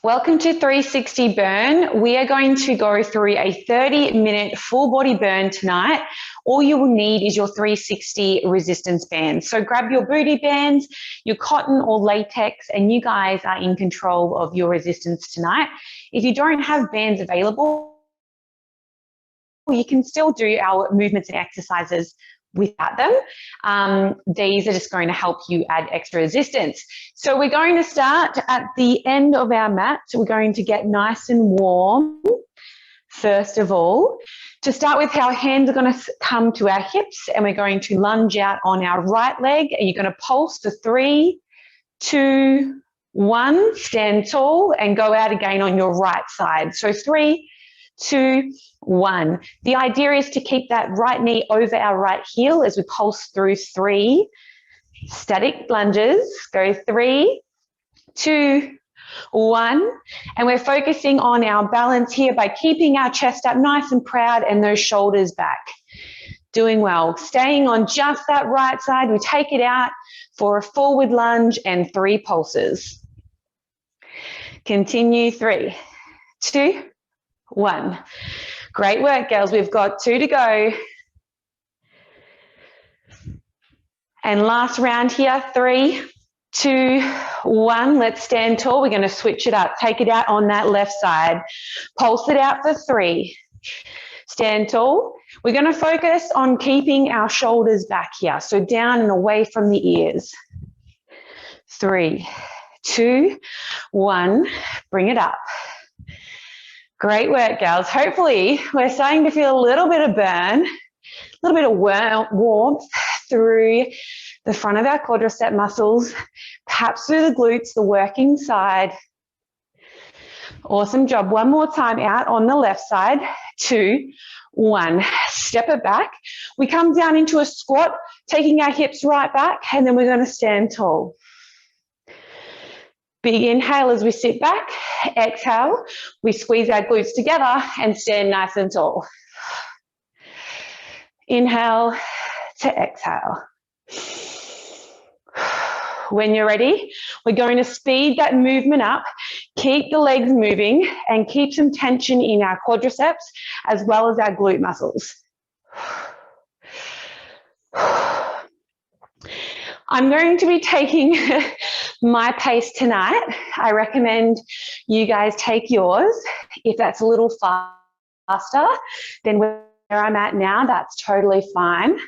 Welcome to 360 Burn. We are going to go through a 30-minute full body burn tonight. All you will need is your 360 resistance bands. So grab your booty bands, your cotton or latex, and you guys are in control of your resistance tonight. If you don't have bands available, you can still do our movements and exercises without them. These are just going to help you add extra resistance. So we're going to start at the end of our mat. So we're going to get nice and warm. First of all, to start with, our hands are going to come to our hips and we're going to lunge out on our right leg, and you're going to pulse for 3, 2, 1, stand tall and go out again on your right side. So 3, 2, 1. The idea is to keep that right knee over our right heel as we pulse through 3 static lunges. Go 3, 2, 1. And we're focusing on our balance here by keeping our chest up nice and proud and those shoulders back. Doing well. Staying on just that right side. We take it out for a forward lunge and 3 pulses. Continue. 3, 2, 1. Great work, girls. We've got 2 to go. And last round here. 3, 2, 1. Let's stand tall. We're going to switch it up. Take it out on that left side. Pulse it out for 3. Stand tall. We're going to focus on keeping our shoulders back here. So down and away from the ears. 3, 2, 1. Bring it up. Great work, girls. Hopefully, we're starting to feel a little bit of burn, a little bit of warmth through the front of our quadricep muscles, perhaps through the glutes, the working side. Awesome job. One more time out on the left side. 2, 1. Step it back. We come down into a squat, taking our hips right back, and then we're going to stand tall. Big inhale as we sit back. Exhale, we squeeze our glutes together and stand nice and tall. Inhale to exhale. When you're ready, we're going to speed that movement up, keep the legs moving, and keep some tension in our quadriceps as well as our glute muscles. I'm going to be taking my pace tonight. I recommend you guys take yours. If that's a little faster than where I'm at now, that's totally fine.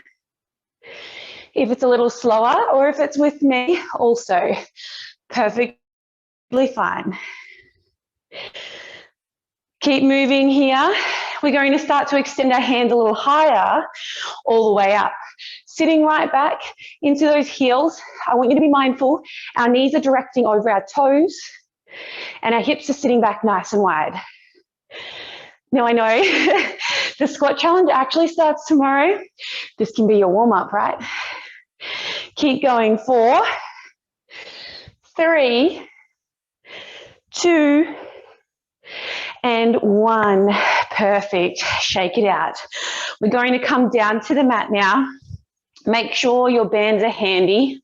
If it's a little slower or if it's with me, also perfectly fine. Keep moving here. We're going to start to extend our hands a little higher, all the way up. Sitting right back into those heels. I want you to be mindful. Our knees are directing over our toes and our hips are sitting back nice and wide. Now I know the squat challenge actually starts tomorrow. This can be your warm-up, right? Keep going. 4, 3, 2, and 1. Perfect. Shake it out. We're going to come down to the mat now. Make sure your bands are handy.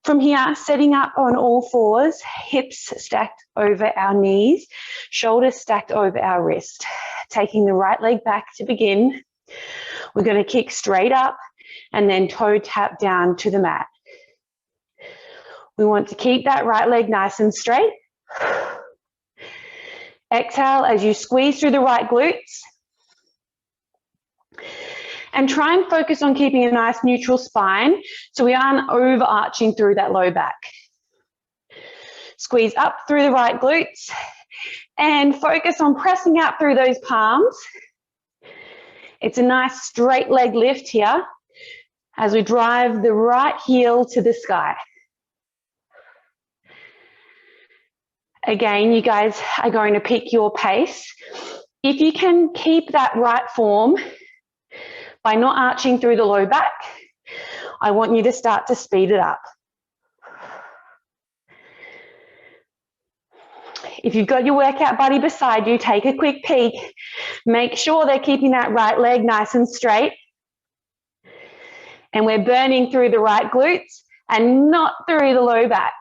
From here, setting up on all fours, hips stacked over our knees, shoulders stacked over our wrist. Taking the right leg back to begin. We're going to kick straight up and then toe tap down to the mat. We want to keep that right leg nice and straight. Exhale as you squeeze through the right glutes. And try and focus on keeping a nice neutral spine so we aren't overarching through that low back. Squeeze up through the right glutes and focus on pressing out through those palms. It's a nice straight leg lift here as we drive the right heel to the sky. Again, you guys are going to pick your pace. If you can keep that right form by not arching through the low back, I want you to start to speed it up. If you've got your workout buddy beside you, take a quick peek. Make sure they're keeping that right leg nice and straight. And we're burning through the right glutes and not through the low back.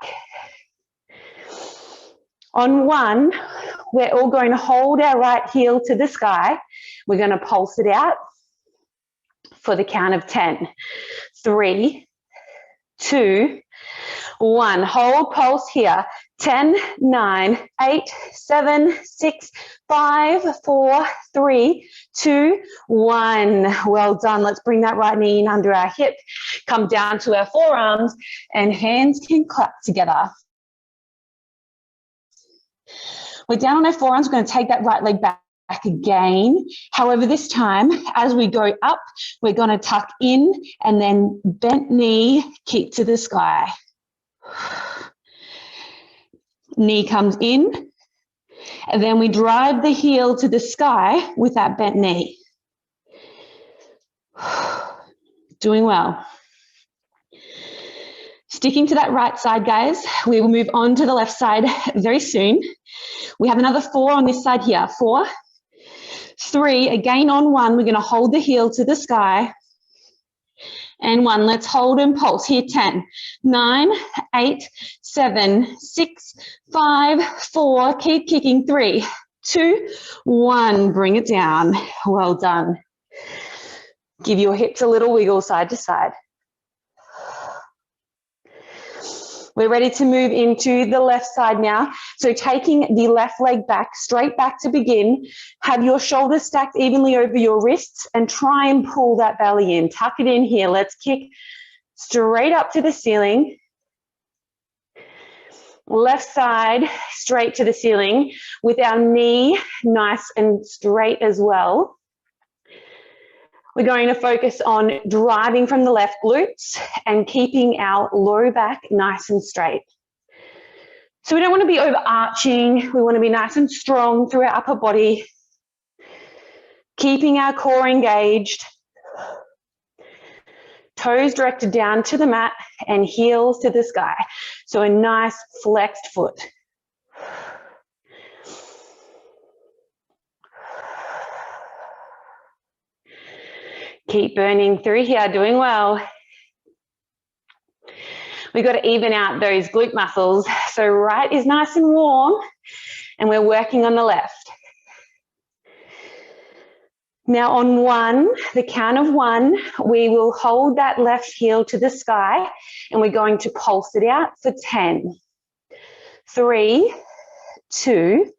On 1, we're all going to hold our right heel to the sky. We're going to pulse it out for the count of 10. 3, 2, 1. Hold pulse here. 10, 9, 8, 7, 6, 5, 4, 3, 2, 1. Well done. Let's bring that right knee in under our hip. Come down to our forearms and hands can clap together. We're down on our forearms. We're going to take that right leg back again. However, this time, as we go up, we're going to tuck in and then bent knee, kick to the sky. Knee comes in, and then we drive the heel to the sky with that bent knee. Doing well. Sticking to that right side, guys. We will move on to the left side very soon. We have another 4 on this side here. 4, 3, again on 1, we're going to hold the heel to the sky. And 1, let's hold and pulse here. 10, 9, 8, 7, 6, 5, 4, keep kicking. 3, 2, 1, bring it down. Well done. Give your hips a little wiggle side to side. We're ready to move into the left side now. So taking the left leg back, straight back to begin, have your shoulders stacked evenly over your wrists and try and pull that belly in. Tuck it in here. Let's kick straight up to the ceiling. Left side straight to the ceiling with our knee nice and straight as well. We're going to focus on driving from the left glutes and keeping our low back nice and straight. So we don't want to be overarching. We want to be nice and strong through our upper body, keeping our core engaged. Toes directed down to the mat and heels to the sky. So a nice flexed foot. Keep burning through here, doing well. We've got to even out those glute muscles. So right is nice and warm, and we're working on the left. Now on 1, the count of 1, we will hold that left heel to the sky, and we're going to pulse it out for 10. 3, 2,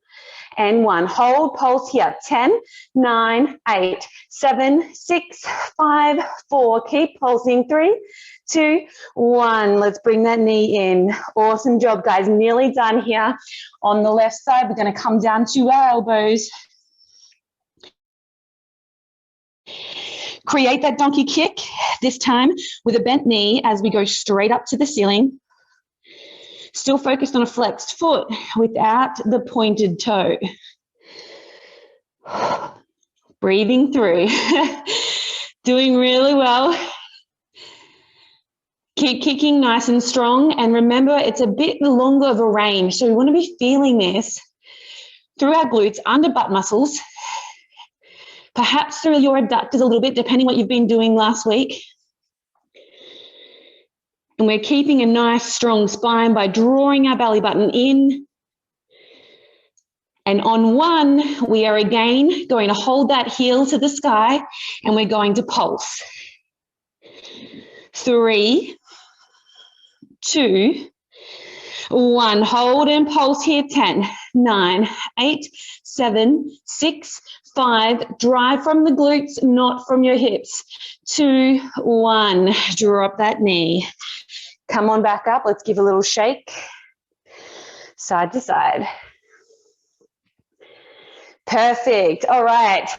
and 1. Hold pulse here. 10, 9, 8, 7, 6, 5, 4. Keep pulsing. 3, 2, 1. Let's bring that knee in. Awesome job, guys. Nearly done here. On the left side, we're going to come down to our elbows. Create that donkey kick, this time with a bent knee as we go straight up to the ceiling. Still focused on a flexed foot without the pointed toe. Breathing through. Doing really well. Keep kicking nice and strong. And remember, it's a bit longer of a range. So we want to be feeling this through our glutes, under butt muscles. Perhaps through your adductors a little bit, depending what you've been doing last week. And we're keeping a nice strong spine by drawing our belly button in. And on 1, we are again going to hold that heel to the sky and we're going to pulse. 3, 2, 1. Hold and pulse here. 10, 9, 8, 7, 6, 5. Drive from the glutes, not from your hips. 2, 1. Drop that knee. Come on back up. Let's give a little shake. Side to side. Perfect. All right.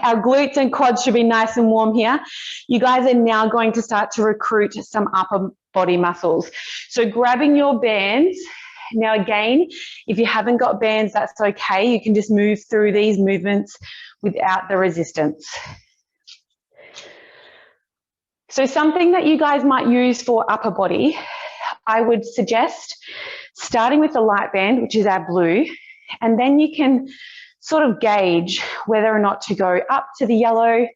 Our glutes and quads should be nice and warm here. You guys are now going to start to recruit some upper body muscles. So grabbing your bands. Now again, if you haven't got bands, that's okay. You can just move through these movements without the resistance. So something that you guys might use for upper body, I would suggest starting with the light band, which is our blue, and then you can sort of gauge whether or not to go up to the yellow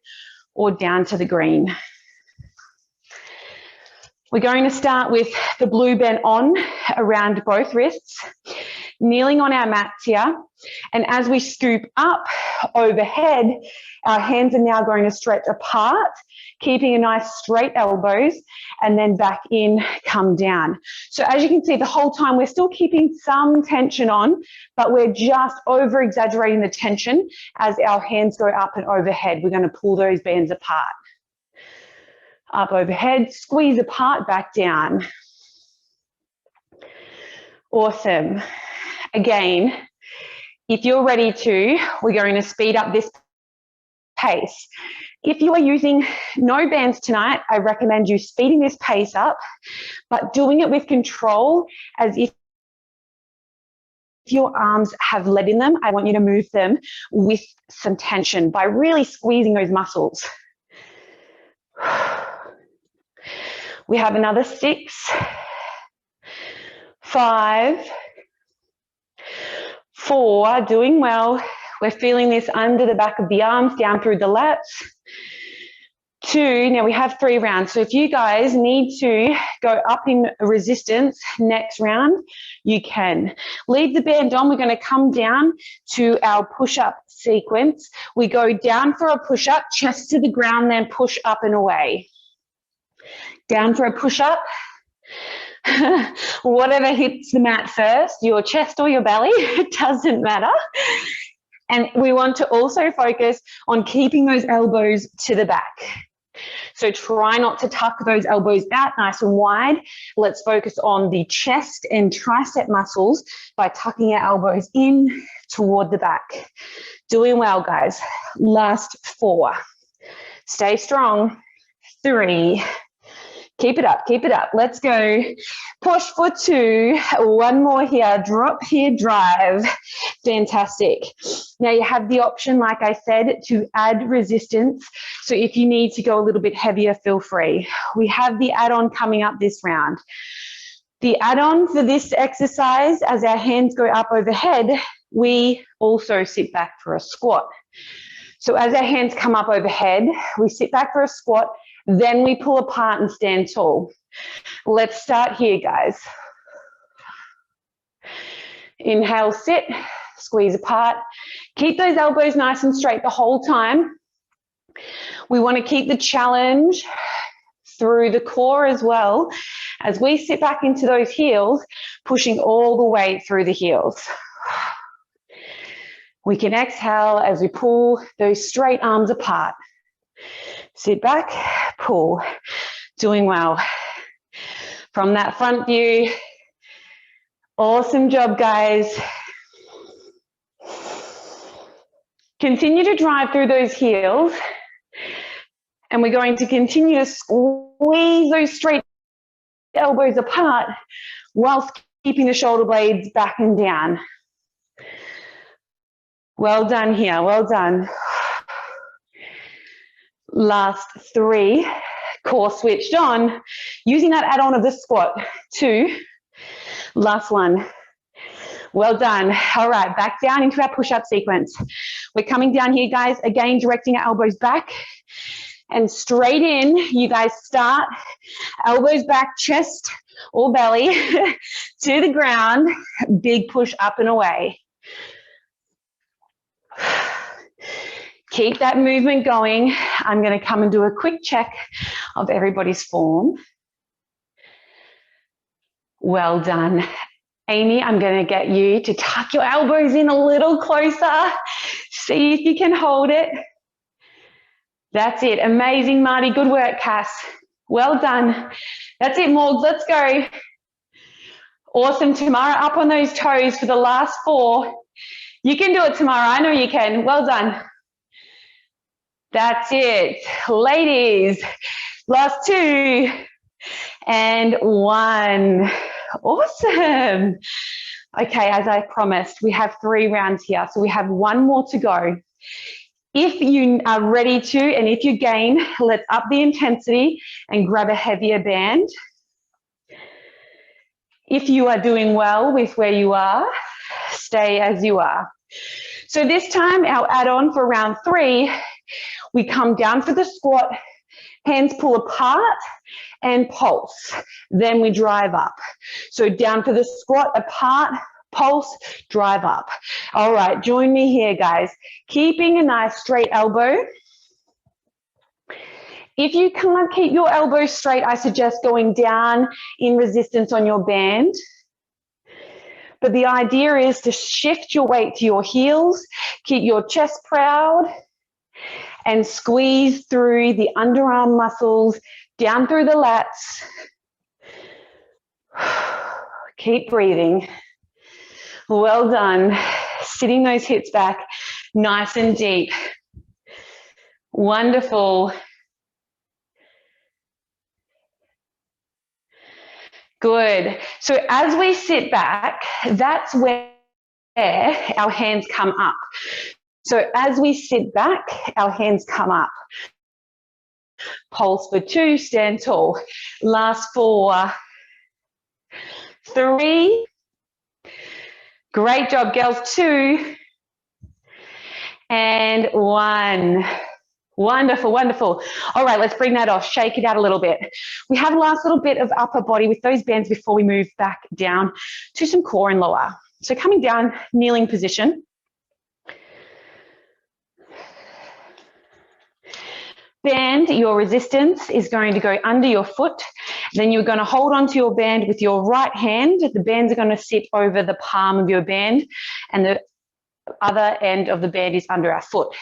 or down to the green. We're going to start with the blue band on around both wrists. kneeling on our mats here. And as we scoop up overhead, our hands are now going to stretch apart, keeping a nice straight elbows, and then back in, come down. So as you can see, the whole time we're still keeping some tension on, but we're just over exaggerating the tension as our hands go up and overhead. We're going to pull those bands apart. Up overhead, squeeze apart, back down. Awesome. Again, if you're ready to, we're going to speed up this pace. If you are using no bands tonight, I recommend you speeding this pace up, but doing it with control, as if your arms have lead in them. I want you to move them with some tension by really squeezing those muscles. We have another 6, 5, 4, doing well. We're feeling this under the back of the arms, down through the lats. 2, now we have 3 rounds. So if you guys need to go up in resistance next round, you can. Leave the band on. We're going to come down to our push-up sequence. We go down for a push-up, chest to the ground, then push up and away. Down for a push-up. Whatever hits the mat first, your chest or your belly, it doesn't matter. And we want to also focus on keeping those elbows to the back. So try not to tuck those elbows out nice and wide. Let's focus on the chest and tricep muscles by tucking our elbows in toward the back. Doing well, guys. Last 4. Stay strong. 3. Keep it up, keep it up. Let's go. Push for 2. 1 more here. Drop here, drive. Fantastic. Now you have the option, like I said, to add resistance. So if you need to go a little bit heavier, feel free. We have the add-on coming up this round. The add-on for this exercise, as our hands go up overhead, we also sit back for a squat. So as our hands come up overhead, we sit back for a squat. Then we pull apart and stand tall. Let's start here, guys. Inhale, sit, squeeze apart. Keep those elbows nice and straight the whole time. We want to keep the challenge through the core as well as we sit back into those heels, pushing all the way through the heels. We can exhale as we pull those straight arms apart. Sit back, pull. Doing well. From that front view, awesome job, guys. Continue to drive through those heels, and we're going to continue to squeeze those straight elbows apart whilst keeping the shoulder blades back and down. Well done here, well done. Last 3, core switched on, using that add-on of the squat. 2, last 1. Well done. All right, back down into our push-up sequence. We're coming down here, guys, again, directing our elbows back and straight in. You guys start, elbows back, chest or belly to the ground, big push up and away. Keep that movement going. I'm going to come and do a quick check of everybody's form. Well done. Amy, I'm going to get you to tuck your elbows in a little closer. See if you can hold it. That's it. Amazing, Marty. Good work, Cass. Well done. That's it, Morgs. Let's go. Awesome. Tamara, up on those toes for the last 4. You can do it, Tamara. I know you can. Well done. That's it. Ladies, last 2 and 1. Awesome. Okay, as I promised, we have 3 rounds here, so we have 1 more to go. If you are ready to, and if you gain, let's up the intensity and grab a heavier band. If you are doing well with where you are, stay as you are. So this time, our add-on for round 3, we come down for the squat, hands pull apart and pulse. Then we drive up. So down for the squat, apart, pulse, drive up. All right, join me here, guys. Keeping a nice straight elbow. If you can't keep your elbow straight, I suggest going down in resistance on your band. But the idea is to shift your weight to your heels, keep your chest proud, and squeeze through the underarm muscles, down through the lats. Keep breathing. Well done. Sitting those hips back nice and deep. Wonderful. Good. So as we sit back, that's where our hands come up. So as we sit back, our hands come up. Pulse for 2, stand tall. Last 4, 3. Great job, girls. 2 and 1. Wonderful, wonderful. All right, let's bring that off. Shake it out a little bit. We have a last little bit of upper body with those bands before we move back down to some core and lower. So coming down, kneeling position. Band, your resistance is going to go under your foot. Then you're going to hold onto your band with your right hand. The bands are going to sit over the palm of your band, and the other end of the band is under our foot.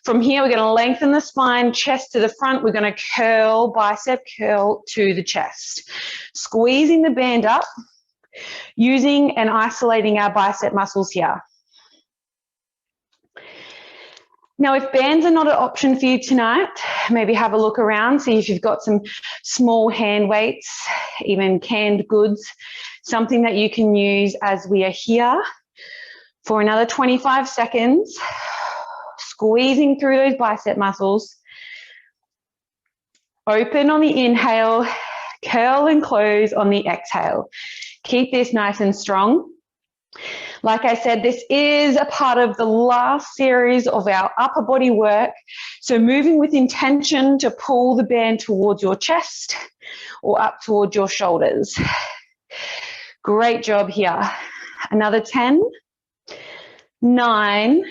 From here, we're going to lengthen the spine, chest to the front. We're going to curl, bicep curl to the chest. Squeezing the band up, using and isolating our bicep muscles here. Now, if bands are not an option for you tonight, maybe have a look around, see if you've got some small hand weights, even canned goods, something that you can use as we are here for another 25 seconds, squeezing through those bicep muscles. Open on the inhale, curl and close on the exhale. Keep this nice and strong. Like I said, this is a part of the last series of our upper body work. So moving with intention to pull the band towards your chest or up towards your shoulders. Great job here. Another 10. 9,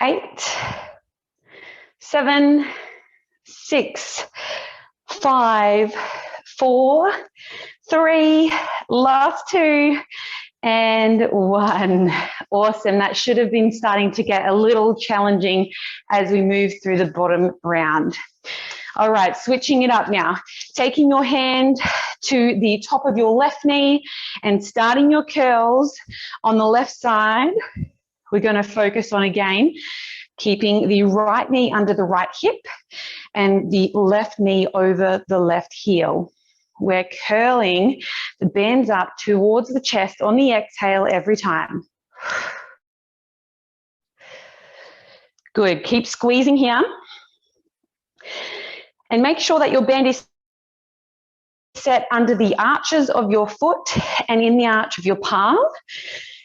8, 7, 6, 5, 4, 3, last 2, and 1. Awesome. That should have been starting to get a little challenging as we move through the bottom round. All right, switching it up now. Taking your hand to the top of your left knee and starting your curls on the left side. We're going to focus on, again, keeping the right knee under the right hip and the left knee over the left heel. We're curling the bands up towards the chest on the exhale every time. Good. Keep squeezing here. And make sure that your band is set under the arches of your foot and in the arch of your palm.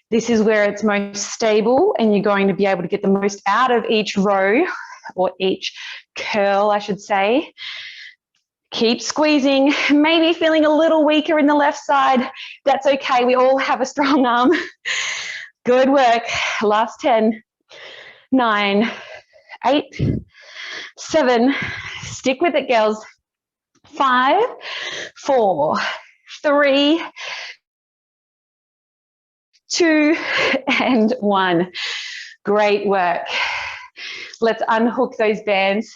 This is where it's most stable and you're going to be able to get the most out of each row, or each curl, I should say. Keep squeezing, maybe feeling a little weaker in the left side. That's okay, we all have a strong arm. Good work. Last 10, 9, 8, 7, stick with it, girls. 5, 4, 3, 2, and 1. Great work. Let's unhook those bands.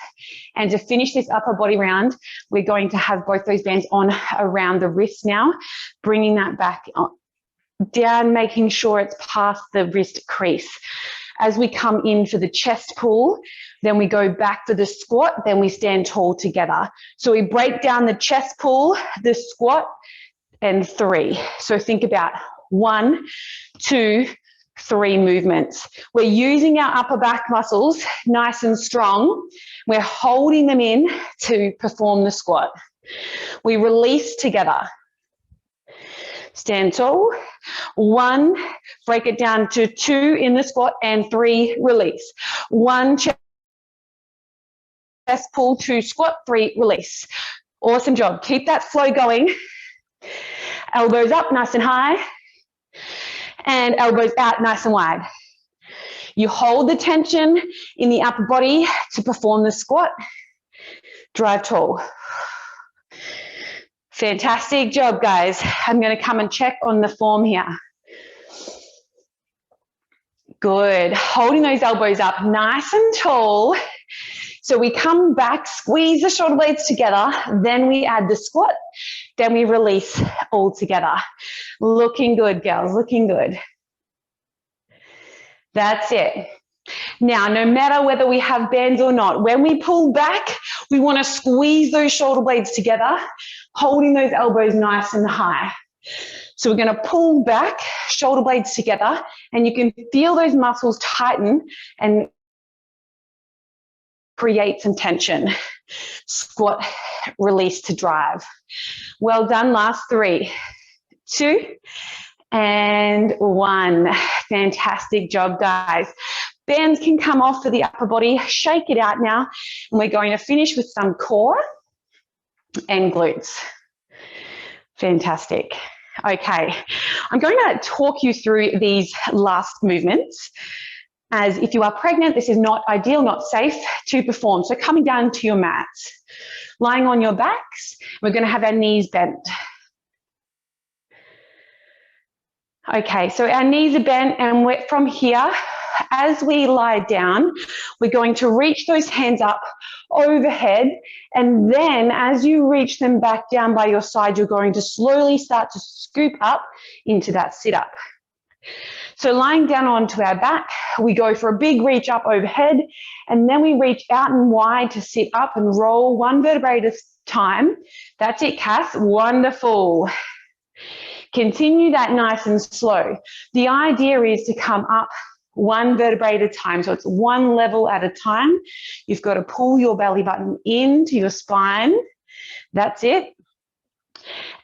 And to finish this upper body round, we're going to have both those bands on around the wrist now, bringing that back down, making sure it's past the wrist crease. As we come in for the chest pull, then we go back for the squat, then we stand tall together. So we break down the chest pull, the squat, and 3. So think about 1, 2, 3 movements. We're using our upper back muscles nice and strong. We're holding them in to perform the squat. We release together. Stand tall. 1, break it down to 2 in the squat, and 3, release. 1, chest pull, 2, squat, 3, release. Awesome job. Keep that flow going. Elbows up nice and high. And elbows out nice and wide. You hold the tension in the upper body to perform the squat. Drive tall. Fantastic job, guys. I'm going to come and check on the form here. Good. Holding those elbows up nice and tall. So we come back, squeeze the shoulder blades together, then we add the squat, then we release all together. Looking good, girls, looking good. That's it. Now, no matter whether we have bands or not, when we pull back, we want to squeeze those shoulder blades together, holding those elbows nice and high. So we're going to pull back, shoulder blades together, and you can feel those muscles tighten and create some tension. Squat, release to drive. Well done. Last 3, 2, and 1. Fantastic job, guys. Bands can come off for the upper body. Shake it out now. And we're going to finish with some core and glutes. Fantastic. Okay, I'm going to talk you through these last movements. As if you are pregnant, this is not ideal, not safe to perform. So coming down to your mats, lying on your backs, we're going to have our knees bent. Okay, so our knees are bent, and from here, as we lie down, we're going to reach those hands up overhead, and then as you reach them back down by your side, you're going to slowly start to scoop up into that sit-up. So lying down onto our back, we go for a big reach up overhead, and then we reach out and wide to sit up and roll 1 vertebrae at a time. That's it, Cass. Wonderful. Continue that nice and slow. The idea is to come up 1 vertebrae at a time. So it's 1 level at a time. You've got to pull your belly button into your spine. That's it.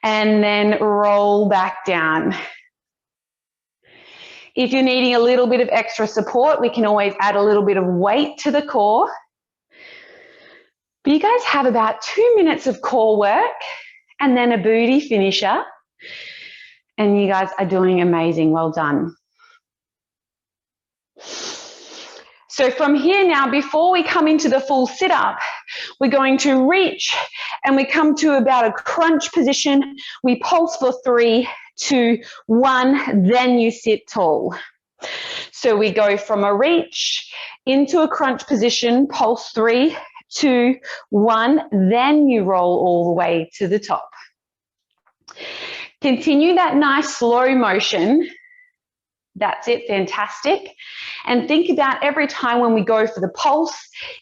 And then roll back down. If you're needing a little bit of extra support, we can always add a little bit of weight to the core. But you guys have about 2 minutes of core work and then a booty finisher. And you guys are doing amazing. Well done. So from here now, before we come into the full sit-up, we're going to reach and we come to about a crunch position. We pulse for 3, 2, 1, then you sit tall. So we go from a reach into a crunch position, pulse 3, 2, 1, then you roll all the way to the top. Continue that nice slow motion. That's it, fantastic. And think about every time when we go for the pulse,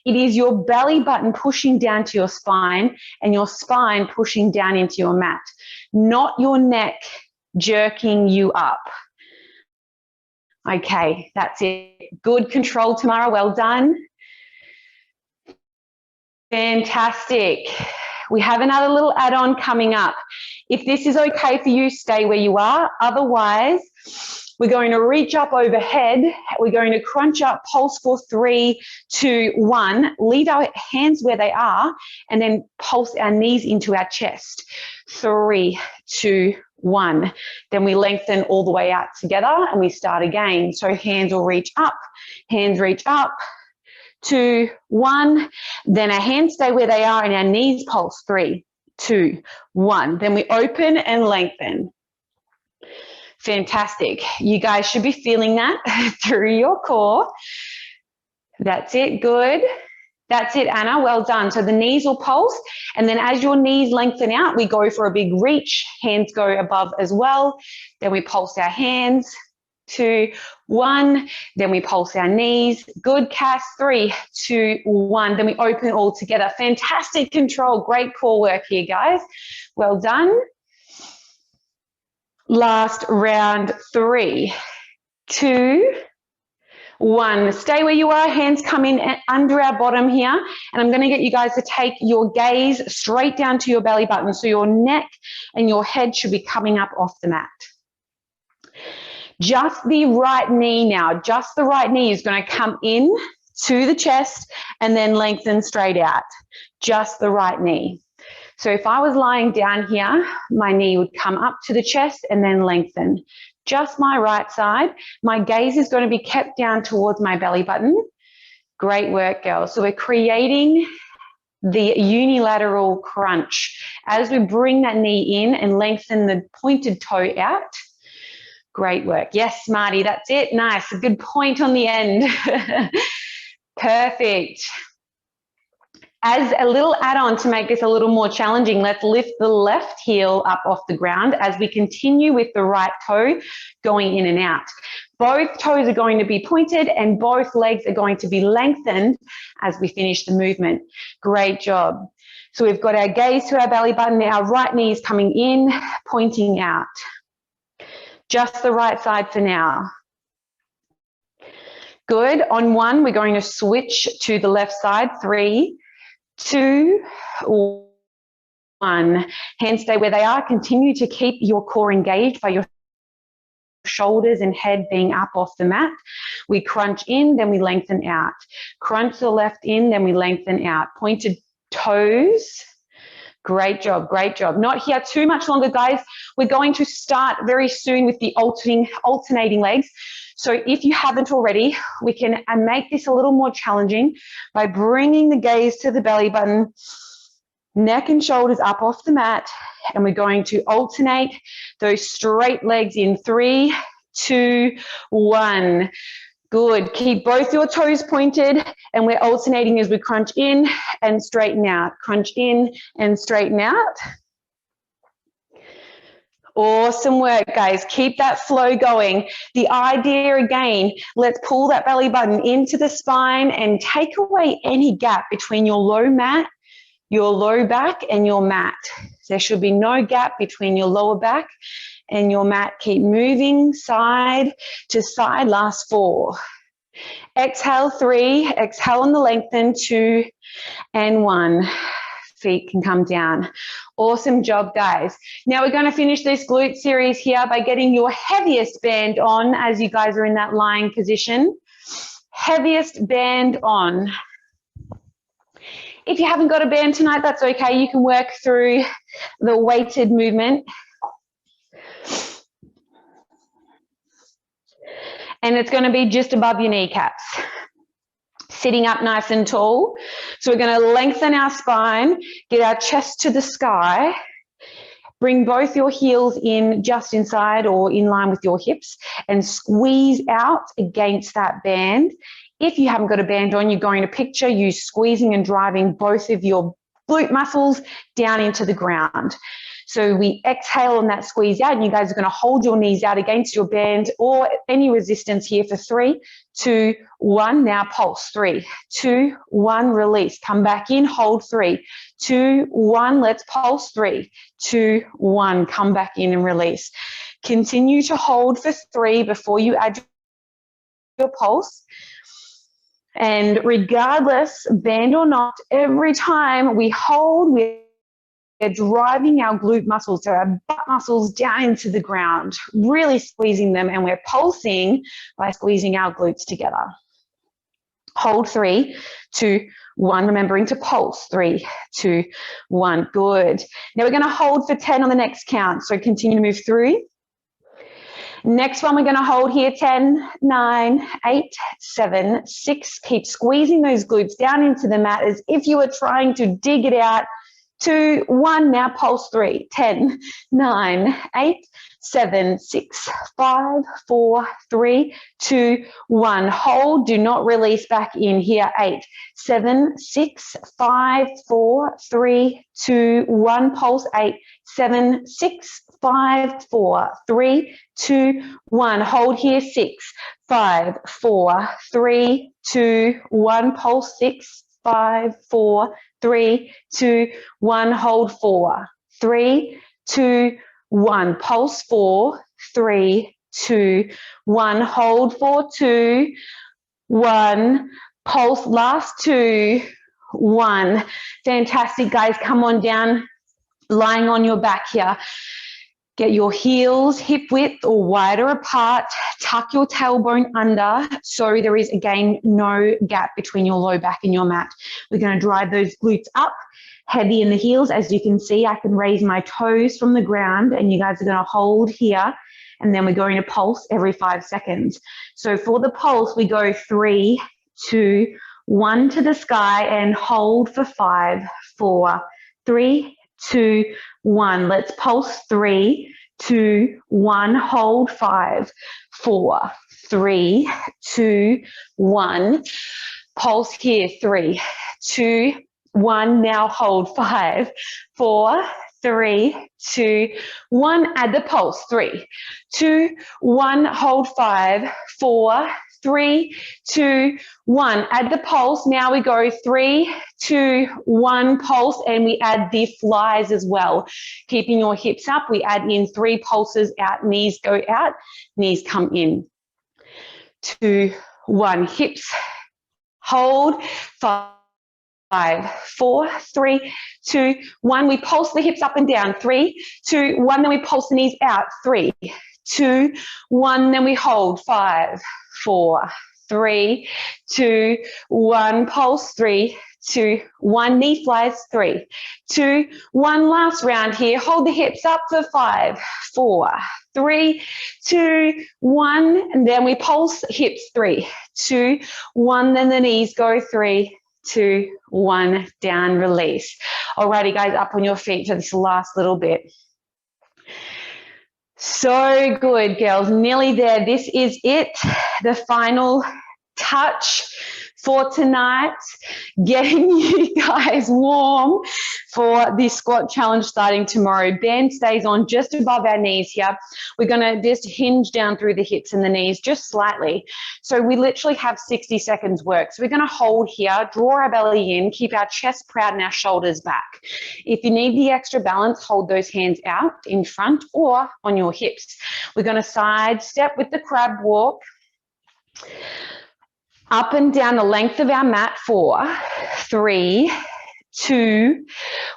it is your belly button pushing down to your spine and your spine pushing down into your mat, not your neck jerking you up. Okay, that's it. Good control, Tamara, well done. Fantastic. We have another little add-on coming up. If this is okay for you, stay where you are. Otherwise, we're going to reach up overhead. We're going to crunch up, pulse for 3, 2, 1. Leave our hands where they are and then pulse our knees into our chest. 3, 2, 1. Then we lengthen all the way out together and we start again. So hands will reach up, hands reach up. 2, 1. Then our hands stay where they are and our knees pulse. 3, 2, 1. Then we open and lengthen. Fantastic. You guys should be feeling that through your core. That's it. Good. That's it, Anna. Well done. So the knees will pulse. And then as your knees lengthen out, we go for a big reach. Hands go above as well. Then we pulse our hands. 2, 1. Then we pulse our knees. Good, Cass. 3, 2, 1. Then we open all together. Fantastic control. Great core work here, guys. Well done. Last round. 3, 2, 1. Stay where you are. Hands come in under our bottom here. And I'm going to get you guys to take your gaze straight down to your belly button. So your neck and your head should be coming up off the mat. Just the right knee now. Just the right knee is going to come in to the chest and then lengthen straight out. Just the right knee. So if I was lying down here, my knee would come up to the chest and then lengthen. just my right side. My gaze is going to be kept down towards my belly button. Great work, girls. So we're creating the unilateral crunch as we bring that knee in and lengthen the pointed toe out. Great work. Yes, Marty, that's it. Nice. A good point on the end. Perfect. As a little add-on to make this a little more challenging, let's lift the left heel up off the ground as we continue with the right toe going in and out. Both toes are going to be pointed and both legs are going to be lengthened as we finish the movement. Great job. So we've got our gaze to our belly button, our right knee is coming in, pointing out. Just the right side for now. Good. On one, we're going to switch to the left side. 3, 2, 1. Hands stay where they are. Continue to keep your core engaged by your shoulders and head being up off the mat. We crunch in, then we lengthen out. Crunch the left in, then we lengthen out. Pointed toes. Great job, great job. Not here too much longer, guys. We're going to start very soon with the alternating legs. So if you haven't already, we can make this a little more challenging by bringing the gaze to the belly button, neck and shoulders up off the mat, and we're going to alternate those straight legs in 3, 2, 1. Good. Keep both your toes pointed, and we're alternating as we crunch in and straighten out. Crunch in and straighten out. Awesome work, guys. Keep that flow going. The idea again, let's pull that belly button into the spine and take away any gap between your low back and your mat. There should be no gap between your lower back and your mat. Keep moving side to side. Last 4. Exhale 3. Exhale on the lengthen. 2 and 1. Feet can come down. Awesome job, guys. Now we're going to finish this glute series here by getting your heaviest band on as you guys are in that lying position. Heaviest band on. If you haven't got a band tonight, that's okay. You can work through the weighted movement. And it's going to be just above your kneecaps. Sitting up nice and tall. So we're going to lengthen our spine, get our chest to the sky. Bring both your heels in just inside or in line with your hips and squeeze out against that band. If you haven't got a band on, you're going to picture you squeezing and driving both of your glute muscles down into the ground. So we exhale on that squeeze out, and you guys are going to hold your knees out against your band or any resistance here for 3, 2, 1. Now pulse. 3, 2, 1. Release. Come back in. Hold. 3, 2, 1. Let's pulse. 3, 2, 1. Come back in and release. Continue to hold for 3 before you add your pulse. And regardless, band or not, every time we hold, we're driving our glute muscles, so our butt muscles down into the ground, really squeezing them, and we're pulsing by squeezing our glutes together. Hold. 3, 2, 1. Remembering to pulse. 3, 2, 1. Good. Now we're going to hold for 10 on the next count, so continue to move through. Next one, we're going to hold here. 10, 9, 8, 7, 6. Keep squeezing those glutes down into the mat as if you were trying to dig it out. 2, 1. Now pulse. 3, 10, 9, 8, 7, 6, 5, 4, 3, 2, 1. Hold. Do not release back in here. 8, 7, 6, 5, 4, 3, 2, 1. Pulse. 8, 7, 6, 5, 4, 3, 2, 1. Hold here. 6, 5, 4, 3, 2, 1. Pulse. 6, 5, 4, 3, 2, 1. Hold. 4, 3, 2, 1. Pulse. 4, 3, 2, 1. Hold. 4, 2, 1. Pulse. Last 2, 1. Fantastic, guys. Come on down, lying on your back here. Get your heels hip width or wider apart. Tuck your tailbone under so there is, again, no gap between your low back and your mat. We're going to drive those glutes up, heavy in the heels. As you can see, I can raise my toes from the ground, and you guys are going to hold here and then we're going to pulse every 5 seconds. So for the pulse, we go 3, 2, 1 to the sky and hold for 5, 4, 3, 2, 1. Let's pulse 3, 2, 1. Hold 5, 4, 3, 2, 1. Pulse here, 3, 2, 1. Now hold 5, 4, 3, 2, 1. Add the pulse. 3, 2, 1. Hold 5, 4, 3, 2, 1. Add the pulse. Now we go 3, 2, 1 pulse, and we add the flies as well. Keeping your hips up, we add in 3 pulses out, knees go out, knees come in. 2, 1. Hips, hold, 5, 4, 3, 2, 1. We pulse the hips up and down. 3, 2, 1. Then we pulse the knees out. 3, 2, 1. Then we hold. 5, 4, 3, 2, 1. Pulse. 3, 2, 1. Knee flies. 3, 2, 1. Last round here. Hold the hips up for 5, 4, 3, 2, 1. And then we pulse hips. 3, 2, 1. Then the knees go. 3, 2, 1. Down, release. Alrighty, guys, up on your feet for this last little bit. So good, girls. Nearly there. This is it. The final touch for tonight, getting you guys warm for the squat challenge starting tomorrow. Band stays on just above our knees here. We're going to just hinge down through the hips and the knees just slightly. So we literally have 60 seconds work. So we're going to hold here, draw our belly in, keep our chest proud and our shoulders back. If you need the extra balance, hold those hands out in front or on your hips. We're going to side step with the crab walk. Up and down the length of our mat. 4, 3, 2,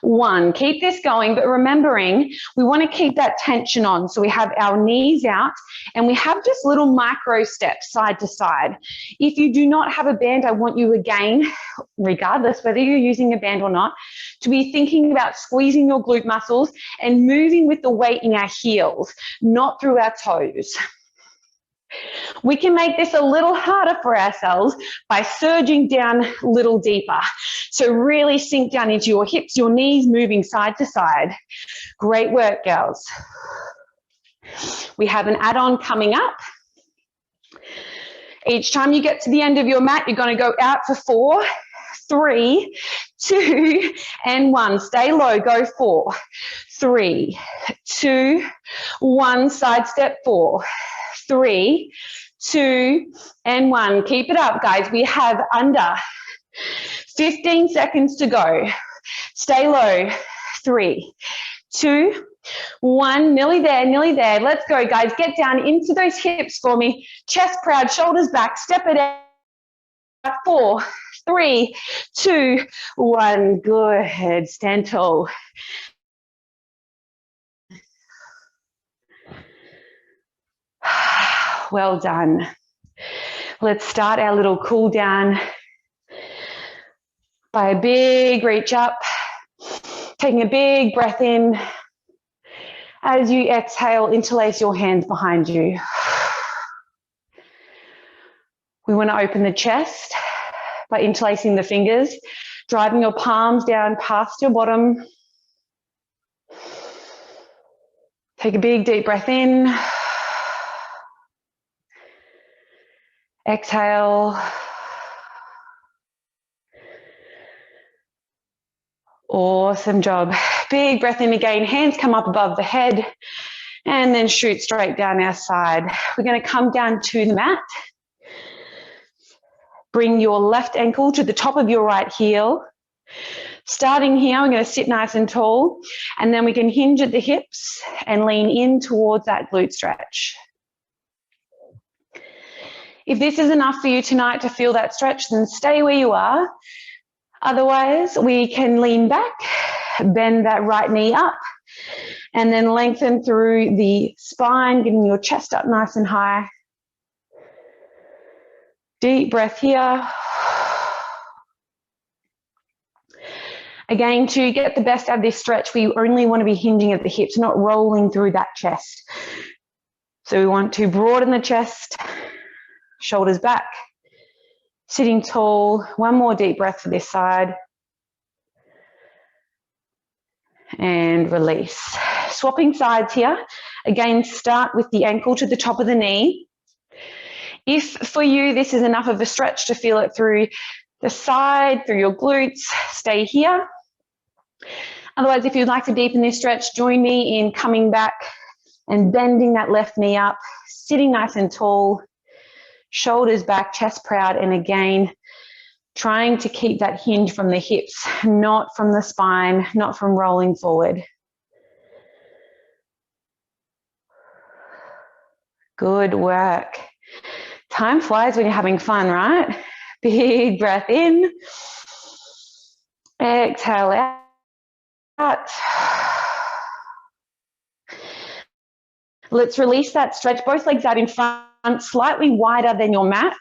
1. Keep this going, but remembering we want to keep that tension on. So we have our knees out and we have just little micro steps side to side. If you do not have a band, I want you again, regardless whether you're using a band or not, to be thinking about squeezing your glute muscles and moving with the weight in our heels, not through our toes. We can make this a little harder for ourselves by surging down a little deeper. So really sink down into your hips, your knees moving side to side. Great work, girls. We have an add-on coming up. Each time you get to the end of your mat, you're going to go out for 4, 3, 2, and 1. Stay low. Go 4, 3, 2, 1. Side step. 4, 3, 2, and 1. Keep it up, guys. We have under 15 seconds to go. Stay low. 3, 2, 1. Nearly there, nearly there. Let's go, guys. Get down into those hips for me. Chest proud, shoulders back. Step it out. 4, 3, 2, 1. Good. Stand tall. Well done. Let's start our little cool down by a big reach up, taking a big breath in. As you exhale, interlace your hands behind you. We want to open the chest by interlacing the fingers, driving your palms down past your bottom. Take a big deep breath in. Exhale. Awesome job. Big breath in again. Hands come up above the head and then shoot straight down our side. We're going to come down to the mat. Bring your left ankle to the top of your right heel. Starting here, we're going to sit nice and tall, and then we can hinge at the hips and lean in towards that glute stretch. If this is enough for you tonight to feel that stretch, then stay where you are. Otherwise, we can lean back, bend that right knee up, and then lengthen through the spine, getting your chest up nice and high. Deep breath here. Again, to get the best out of this stretch, we only want to be hinging at the hips, not rolling through that chest. So we want to broaden the chest, shoulders back, sitting tall. One more deep breath for this side. And release. Swapping sides here. Again, start with the ankle to the top of the knee. If for you this is enough of a stretch to feel it through the side, through your glutes, stay here. Otherwise, if you'd like to deepen this stretch, join me in coming back and bending that left knee up, sitting nice and tall, shoulders back, chest proud, and again, trying to keep that hinge from the hips, not from the spine, not from rolling forward. Good work. Time flies when you're having fun, right? Big breath in. Exhale out. Let's release that, stretch both legs out in front, slightly wider than your mat,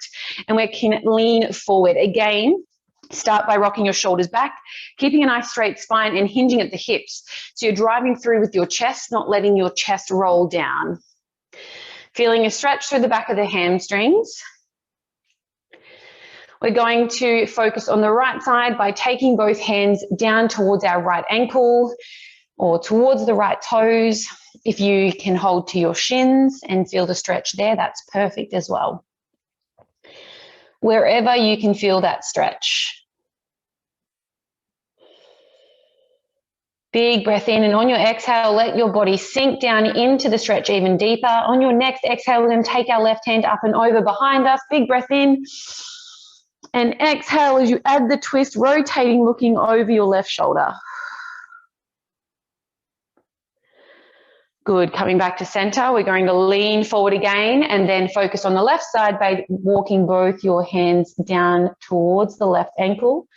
and we can lean forward. Again, start by rocking your shoulders back, keeping a nice straight spine and hinging at the hips. So you're driving through with your chest, not letting your chest roll down. Feeling a stretch through the back of the hamstrings. We're going to focus on the right side by taking both hands down towards our right ankle or towards the right toes. If you can hold to your shins and feel the stretch there, that's perfect as well. Wherever you can feel that stretch. Big breath in, and on your exhale, let your body sink down into the stretch even deeper. On your next exhale, we're going to take our left hand up and over behind us. Big breath in. And exhale as you add the twist, rotating, looking over your left shoulder. Good, coming back to center, we're going to lean forward again and then focus on the left side by walking both your hands down towards the left ankle,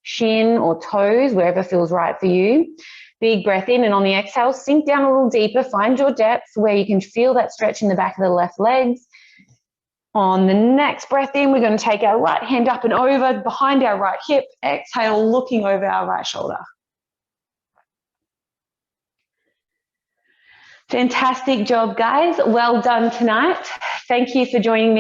shin or toes, wherever feels right for you. Big breath in, and on the exhale, sink down a little deeper, find your depth where you can feel that stretch in the back of the left legs. On the next breath in, we're going to take our right hand up and over behind our right hip. Exhale, looking over our right shoulder. Fantastic job, guys. Well done tonight. Thank you for joining me.